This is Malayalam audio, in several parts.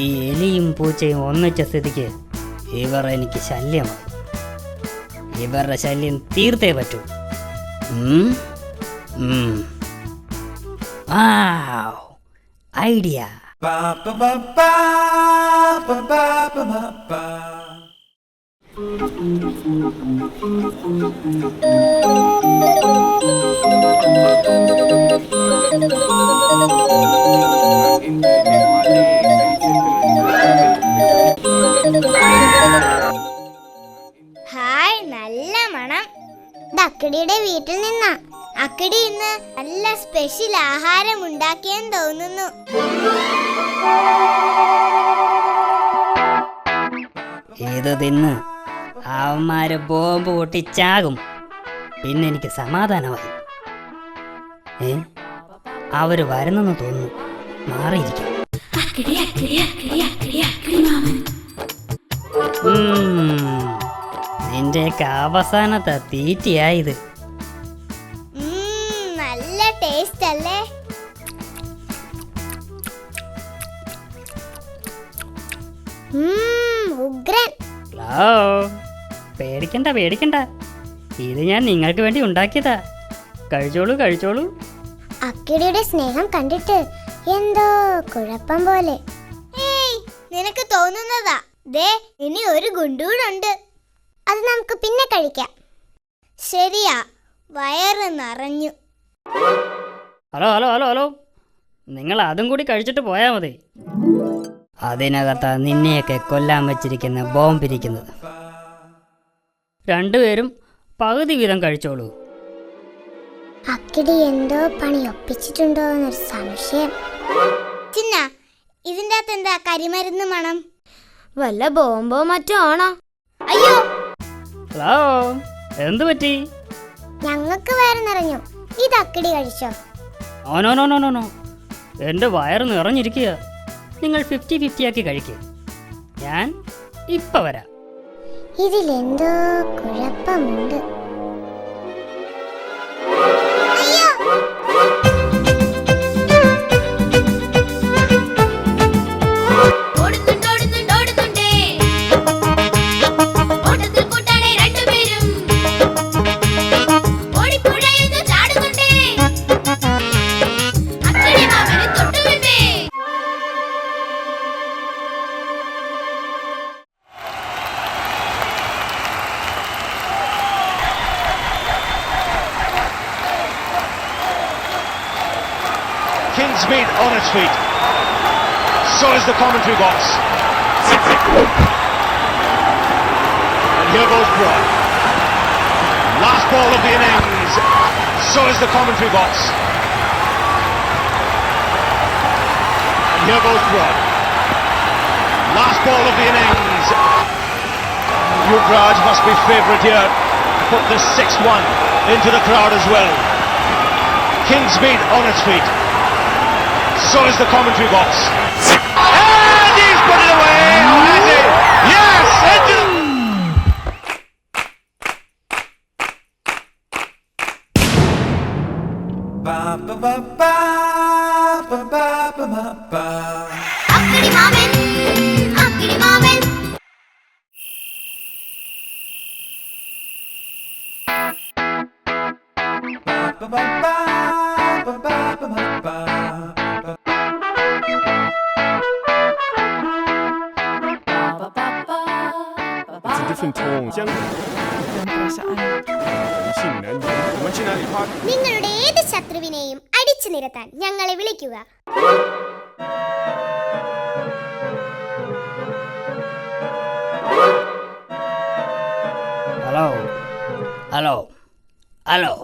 ഈ എലിയും പൂച്ചയും ഒന്നിച്ച സ്ഥിതിക്ക് ഇവർ എനിക്ക് ശല്യമായി. ഇവരുടെ ശല്യം തീർത്തേ പറ്റൂ. ഐഡിയ. ഹായ്, നല്ല മണം. അക്കിടിയുടെ വീട്ടിൽ നിന്നാ. അക്കിടി ഇന്ന് നല്ല സ്പെഷ്യൽ ആഹാരം ഉണ്ടാക്കിയെന്ന് തോന്നുന്നു. ഇത് തിന്ന് അവന്മാര് ബോംബ് പൊട്ടിച്ചാകും. പിന്നെ എനിക്ക് സമാധാനമായി. അവര് വരുന്നെന്ന് തോന്നുന്നു. മാറിയിരിക്കും. നിന്റെയൊക്കെ അവസാനത്തെ തീറ്റയായത്. നല്ല ടേസ്റ്റ് അല്ലേ? ഉഗ്രൻ. പേടിക്കണ്ട പേടിക്കണ്ട, ഇത് ഞാൻ നിങ്ങൾക്ക് വേണ്ടി ഉണ്ടാക്കിയതാ. കഴിച്ചോളൂ കഴിച്ചോളൂ. അക്കിടിയുടെ സ്നേഹം കണ്ടിട്ട് എന്തോ കുഴപ്പം പോലെ. നിനക്ക് തോന്നുന്നതാ. ദേ, ഇനി ഒരു ഗുണ്ടൂടുണ്ട്. അത് നമുക്ക് പിന്നെ കഴിക്കാം. ശരിയാ, വയറ് നിറഞ്ഞു. ഹലോ ഹലോ ഹലോ ഹലോ, നിങ്ങൾ അതും കൂടി കഴിച്ചിട്ട് പോയാൽ മതി. അതിനകത്താ നിന്നെയൊക്കെ കൊല്ലാൻ വെച്ചിരിക്കുന്ന ബോംബിരിക്കുന്നത്. രണ്ടുപേരും പകുതി വീതം കഴിച്ചോളൂ. അക്കിടി എന്തോ പണി ഒപ്പിച്ചിട്ടുണ്ടോ എന്നൊരു സംശയം. ചിന്ന, ഇതിൻ്റെ അകത്ത് എന്താ കരിമരുന്ന് മണം? വല്ല ബോംബോ മറ്റോ ആണോ? അയ്യോ, ഹലോ, എന്ത് പറ്റി? ഞങ്ങൾക്ക് വയറ് നിറഞ്ഞു. ഇത് അക്കിടി കഴിച്ചോ? No no no no no, എൻ്റെ വയറ് നിറഞ്ഞിരിക്കുക. നിങ്ങൾ 50-50 ആക്കി കഴിക്കുക. ഞാൻ ഇപ്പം വരാം. ഇതിലെന്തോ കുഴപ്പമുണ്ട്. King's Mead on its feet. So is the commentary box. And here goes Broad. Last ball of the innings. So is the commentary box. And here goes Broad. Last ball of the innings. Yuvraj must be favourite here. Put this 6-1 into the crowd as well. King's Mead on its feet. So is the commentary box. And he's put it away! How has he? Yes! Into അക്കിടി മാമൻ, അക്കിടി മാമൻ. It's a different tone. നിങ്ങളുടെ ഏത് ശത്രുവിനെയും അടിച്ചു നിരത്താൻ ഞങ്ങളെ വിളിക്കുക. Hello hello hello.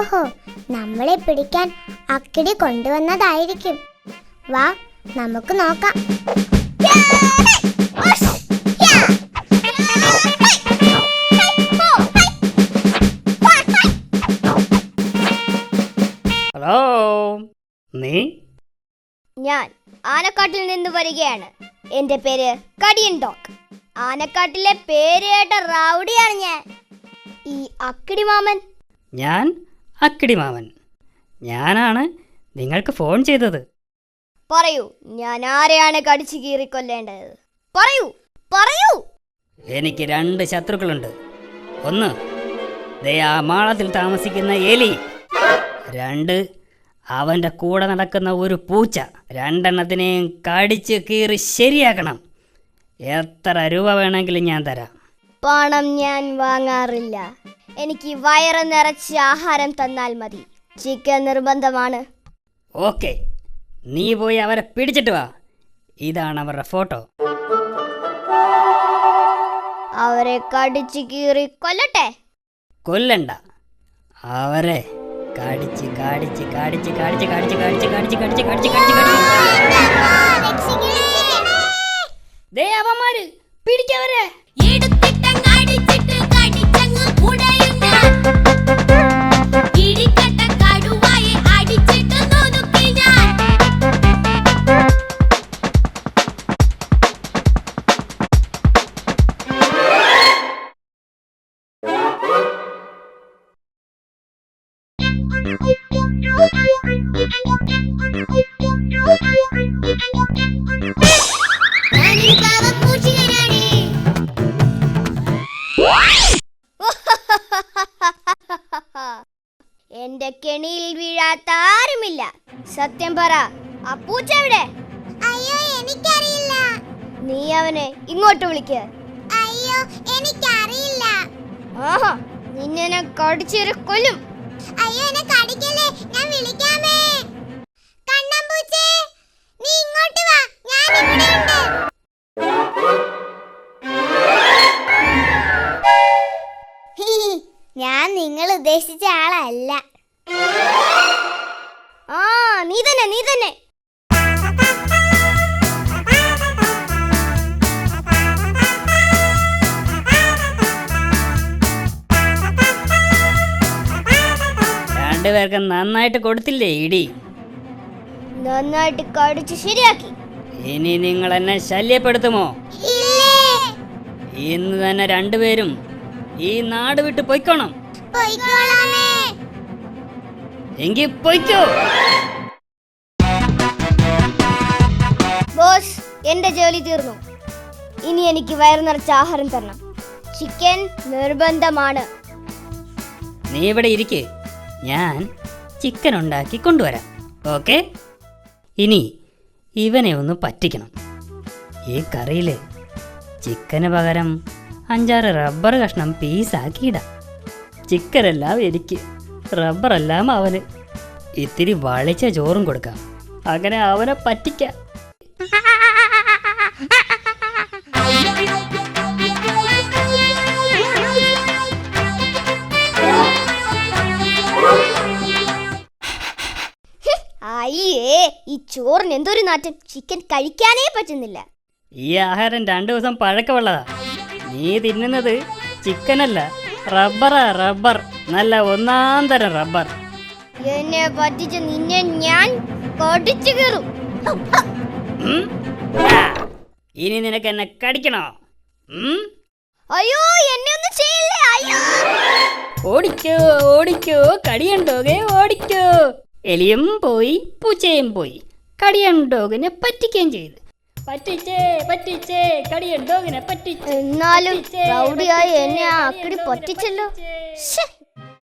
ഓഹോ, നമ്മളെ പിടിക്കാൻ അക്കിടി കൊണ്ടുവന്നതായിരിക്കും. വാ, നമുക്ക് നോക്കാം. ഹലോ, നീ? ഞാൻ ആനക്കാട്ടിൽ നിന്ന് വരികയാണ്. എന്റെ പേര് കടിയൻ ഡോഗ്. ആനക്കാട്ടിലെ പേര് കേട്ട റൗഡിയാണ് ഞാൻ. ഈ അക്കിടി മാമൻ? ഞാൻ അക്കിടി മാമൻ. ഞാനാണ് നിങ്ങൾക്ക് ഫോൺ ചെയ്തത്. പറയൂ, ഞാൻ ആരെയാണ് കടിച്ചു കീറിക്കൊല്ലേണ്ടത്? പറയൂ, പറയൂ. എനിക്ക് 2 ശത്രുക്കളുണ്ട്. ഒന്ന്, ദേ ആ മാളത്തിൽ താമസിക്കുന്ന എലി. 2, അവൻ്റെ കൂടെ നടക്കുന്ന ഒരു പൂച്ച. 2 എണ്ണത്തിനെയും കടിച്ച് കീറി ശരിയാക്കണം. എത്ര രൂപ വേണമെങ്കിലും ഞാൻ തരാം. പണം ഞാൻ വാങ്ങാറില്ല. എനിക്ക് വയറ് നിറച്ച് ആഹാരം തന്നാൽ മതി. ചിക്കൻ നിർബന്ധമാണ്. ഓക്കെ, നീ പോയി അവരെ പിടിച്ചിട്ട് വാ. ഇതാണ് അവരുടെ ഫോട്ടോ. അവരെ കടിച്ചു കീറി കൊല്ലട്ടെ? കൊല്ലണ്ട, അവരെ കടിച്ച് കടിച്ച് കടിച്ച് കടിച്ച് കടിച്ച് കടിച്ച് കടിച്ച് കടിച്ച് കടിച്ച് കടിച്ച് കടിച്ച് ദേ അവന്മാര് പിടിക്കവരെ. എന്റെ കെണിയിൽ വീഴാത്ത ആരുമില്ല. സത്യം പറ, ആ പൂച്ച എവിടെ? അയ്യോ, എനിക്കറിയില്ല. നീ അവനെ ഇങ്ങോട്ട് വിളിക്ക്. അയ്യോ, എനിക്കറിയില്ല. ആഹാ, നിന്നെ ഞാൻ കടിച്ചേറി കൊല്ലും. അയ്യോ, എന്നെ കടിക്കല്ലേ, ഞാൻ വിളിക്കാമേ. കണ്ണമ്പൂച്ചേ, നീ ഇങ്ങോട്ട് വാ, ഞാൻ ഇവിടെ ഉണ്ട്. ഞാൻ നിങ്ങൾ ഉദ്ദേശിച്ച ആളല്ല. ആ, നീ തന്നെ, നീ തന്നെ. രണ്ടുപേർക്ക് നന്നായിട്ട് കൊടുത്തില്ലേ ഇടി? നന്നായിട്ട് കടിച്ച് ശരിയാക്കി. ഇനി നിങ്ങൾ എന്നെ ശല്യപ്പെടുത്തുമോ? ഇല്ലേ, ഇന്ന് തന്നെ 2 പേരും ഈ നാട് വിട്ട് പൊയ്ക്കോണം. പോയിക്കോളാമേ. എങ്കിൽ പൊയ്ക്കോ. ബോസ്, എന്റെ ജോലി തീർന്നു. ഇനി എനിക്ക് വയറു നിറച്ച ആഹാരം തരണം. ചിക്കൻ നിർബന്ധമാണ്. നീ ഇവിടെ ഇരിക്ക്, ഞാൻ ചിക്കൻ ഉണ്ടാക്കി കൊണ്ടുവരാം. ഓക്കെ? ഇനി ഇവനെ ഒന്ന് പറ്റിക്കണം. ഈ കറിയിൽ ചിക്കന് പകരം 5-6 റബ്ബർ കഷ്ണം പീസാക്കിയിടാം. ചിക്കനെല്ലാം എനിക്ക്, റബ്ബറെല്ലാം അവന്. ഇത്തിരി വളിച്ച ചോറും കൊടുക്കാം. അങ്ങനെ അവനെ പറ്റിക്കാം. അയ്യേ, ഈ ചോറിന് എന്തൊരു നാറ്റം. ചിക്കൻ കഴിക്കാനേ പറ്റുന്നില്ല. ഈ ആഹാരം 2 ദിവസം പഴക്കമുള്ളതാ. നീ തിന്നുന്നത് ചിക്കനല്ല, റബ്ബറാ. റബ്ബർ, നല്ല 1-ാം തരം റബ്ബർ. എന്നെ പറ്റിച്ച് നിന്നെ ഞാൻ കടിച്ചു കീറും. ഉം? ഇനി നിനക്ക് എന്നെ കടിക്കണോ? അയ്യോ, എന്നെ ഒന്നും ചെയ്യില്ലേ. അയ്യോ, ഓടിക്കോ ഓടിക്കോ, കടിയണ്ടോകെ ഓടിക്കോ. എലിയും പോയി, പൂച്ചയും പോയി. കടിയണ്ടോകിനെ പറ്റിക്കുകയും ചെയ്തു. പറ്റിച്ചേ പറ്റിച്ചേ, കടിയണ്ടോകിനെ പറ്റിച്ചേ. എന്നാലും റൗഡിയായി എന്നെ ആ അക്കിടി പറ്റിച്ചല്ലോ. ശ്ശെ.